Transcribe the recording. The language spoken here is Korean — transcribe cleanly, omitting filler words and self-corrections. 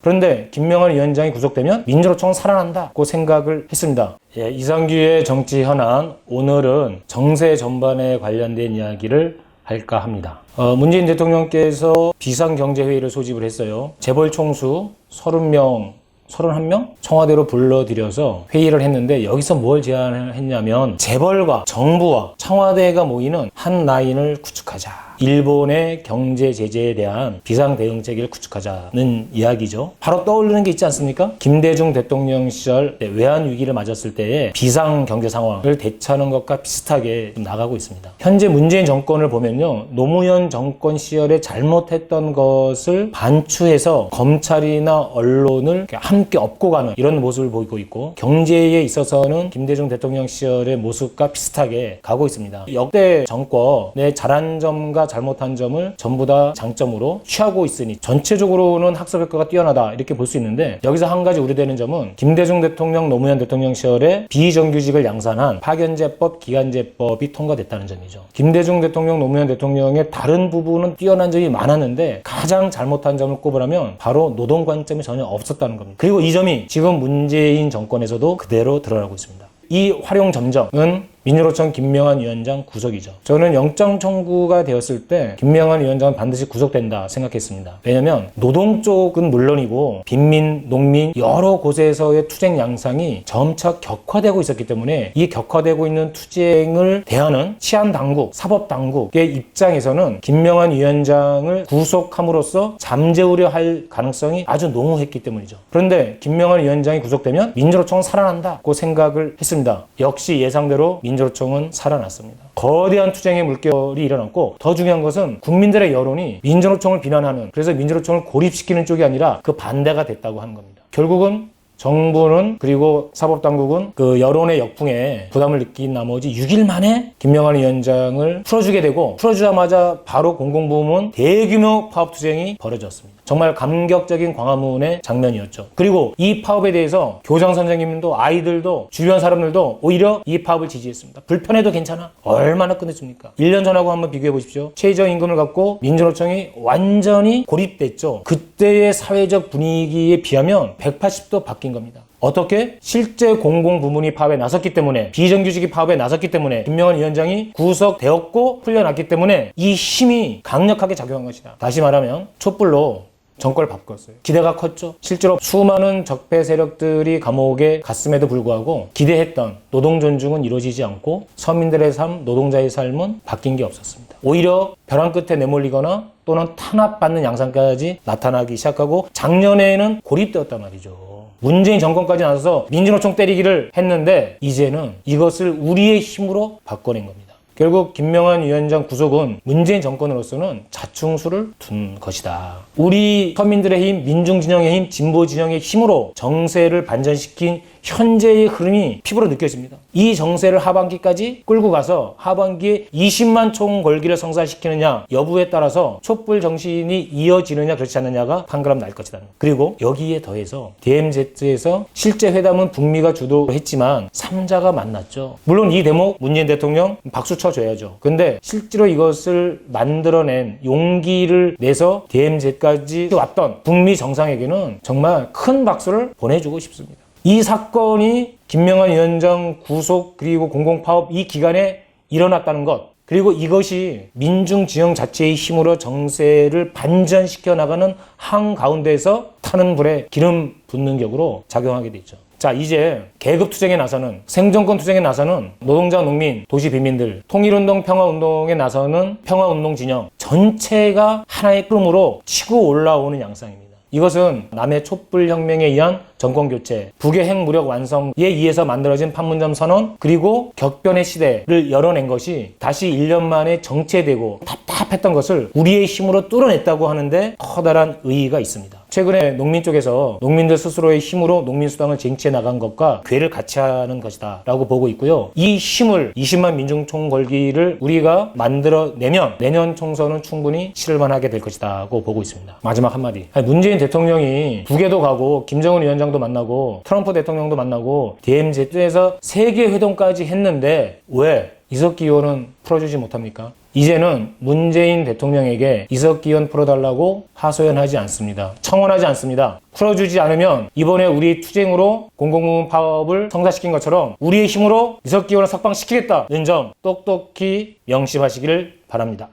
그런데 김명환 위원장이 구속되면 민주노총은 살아난다고 생각을 했습니다. 이상규의 정치 현안, 오늘은 정세 전반에 관련된 이야기를 할까 합니다. 문재인 대통령께서 비상경제회의를 소집을 했어요. 재벌 총수 31명 청와대로 불러들여서 회의를 했는데, 여기서 뭘 제안을 했냐면 재벌과 정부와 청와대가 모이는 한 라인을 구축하자. 일본의 경제 제재에 대한 비상 대응체계를 구축하자는 이야기죠. 바로 떠오르는 게 있지 않습니까? 김대중 대통령 시절 외환 위기를 맞았을 때의 비상 경제 상황을 대처하는 것과 비슷하게 나가고 있습니다. 현재 문재인 정권을 보면요, 노무현 정권 시절에 잘못했던 것을 반추해서 검찰이나 언론을 함께 업고 가는 이런 모습을 보이고 있고, 경제에 있어서는 김대중 대통령 시절의 모습과 비슷하게 가고 있습니다. 역대 정권의 잘한 점과 잘못한 점을 전부 다 장점으로 취하고 있으니 전체적으로는 학습 효과가 뛰어나다 이렇게 볼 수 있는데, 여기서 한 가지 우려되는 점은 김대중 대통령, 노무현 대통령 시절에 비정규직을 양산한 파견제법, 기간제법이 통과됐다는 점이죠. 김대중 대통령, 노무현 대통령의 다른 부분은 뛰어난 점이 많았는데 가장 잘못한 점을 꼽으라면 바로 노동 관점이 전혀 없었다는 겁니다. 그리고 이 점이 지금 문재인 정권에서도 그대로 드러나고 있습니다. 이 활용 점정은 민주노총 김명환 위원장 구속이죠. 저는 영장 청구가 되었을 때 김명환 위원장은 반드시 구속된다 생각했습니다. 왜냐하면 노동 쪽은 물론이고 빈민, 농민 여러 곳에서의 투쟁 양상이 점차 격화되고 있었기 때문에, 이 격화되고 있는 투쟁을 대하는 치안당국, 사법당국의 입장에서는 김명환 위원장을 구속함으로써 잠재우려 할 가능성이 아주 농후했기 때문이죠. 그런데 김명환 위원장이 구속되면 민주노총은 살아난다고 생각을 했습니다. 역시 예상대로 민주노총은 살아났습니다. 거대한 투쟁의 물결이 일어났고, 더 중요한 것은 국민들의 여론이 민주노총을 비난하는, 그래서 민주노총을 고립시키는 쪽이 아니라 그 반대가 됐다고 하는 겁니다. 결국은 정부는, 그리고 사법당국은 그 여론의 역풍에 부담을 느낀 나머지 6일 만에 김명환 위원장을 풀어주게 되고, 풀어주자마자 바로 공공부문 대규모 파업 투쟁이 벌어졌습니다. 정말 감격적인 광화문의 장면이었죠. 그리고 이 파업에 대해서 교장 선생님도, 아이들도, 주변 사람들도 오히려 이 파업을 지지했습니다. 불편해도 괜찮아. 얼마나 끝냈습니까? 1년 전하고 한번 비교해 보십시오. 최저임금을 갖고 민주노총이 완전히 고립됐죠. 그때의 사회적 분위기에 비하면 180도 바뀐 겁니다. 어떻게? 실제 공공부문이 파업에 나섰기 때문에, 비정규직이 파업에 나섰기 때문에, 김명환 위원장이 구속되었고 풀려났기 때문에 이 힘이 강력하게 작용한 것이다. 다시 말하면 촛불로 정권을 바꿨어요. 기대가 컸죠. 실제로 수많은 적폐 세력들이 감옥에 갔음에도 불구하고 기대했던 노동 존중은 이루어지지 않고 서민들의 삶, 노동자의 삶은 바뀐 게 없었습니다. 오히려 벼랑 끝에 내몰리거나 또는 탄압받는 양상까지 나타나기 시작하고, 작년에는 고립되었단 말이죠. 문재인 정권까지 나서서 민주노총 때리기를 했는데, 이제는 이것을 우리의 힘으로 바꿔낸 겁니다. 결국 김명환 위원장 구속은 문재인 정권으로서는 자충수를 둔 것이다. 우리 서민들의 힘, 민중진영의 힘, 진보진영의 힘으로 정세를 반전시킨 현재의 흐름이 피부로 느껴집니다. 이 정세를 하반기까지 끌고 가서 하반기에 20만 총 걸기를 성사시키느냐 여부에 따라서 촛불 정신이 이어지느냐 그렇지 않느냐가 판가름 날 것이다. 그리고 여기에 더해서 DMZ에서 실제 회담은 북미가 주도했지만 3자가 만났죠. 물론 이 대목 문재인 대통령 박수 쳐줘야죠. 근데 실제로 이것을 만들어낸 용기를 내서 DMZ까지 왔던 북미 정상에게는 정말 큰 박수를 보내주고 싶습니다. 이 사건이 김명환 위원장 구속 그리고 공공파업 이 기간에 일어났다는 것, 그리고 이것이 민중지형 자체의 힘으로 정세를 반전시켜 나가는 한가운데에서 타는 불에 기름 붓는 격으로 작용하게 되죠. 자, 이제 계급투쟁에 나서는, 생존권 투쟁에 나서는 노동자, 농민, 도시 빈민들, 통일운동, 평화운동에 나서는 평화운동 진영 전체가 하나의 흐름으로 치고 올라오는 양상입니다. 이것은 남의 촛불혁명에 의한 정권교체, 북의 핵무력 완성에 의해서 만들어진 판문점 선언, 그리고 격변의 시대를 열어낸 것이 다시 1년 만에 정체되고 답답했던 것을 우리의 힘으로 뚫어냈다고 하는데 커다란 의의가 있습니다. 최근에 농민 쪽에서 농민들 스스로의 힘으로 농민수당을 쟁취해 나간 것과 궤를 같이 하는 것이다 라고 보고 있고요. 이 힘을 20만 민중총 걸기를 우리가 만들어내면 내년 총선은 충분히 치를만하게 될 것이다고 보고 있습니다. 마지막 한마디. 문재인 대통령이 북에도 가고 김정은 위원장도 만나고 트럼프 대통령도 만나고 DMZ에서 세계회동까지 했는데 왜 이석기 의원은 풀어주지 못합니까? 이제는 문재인 대통령에게 이석기원 풀어달라고 하소연하지 않습니다. 청원하지 않습니다. 풀어주지 않으면 이번에 우리 투쟁으로 공공부문 파업을 성사시킨 것처럼 우리의 힘으로 이석기원을 석방시키겠다는 점 똑똑히 명심하시기를 바랍니다.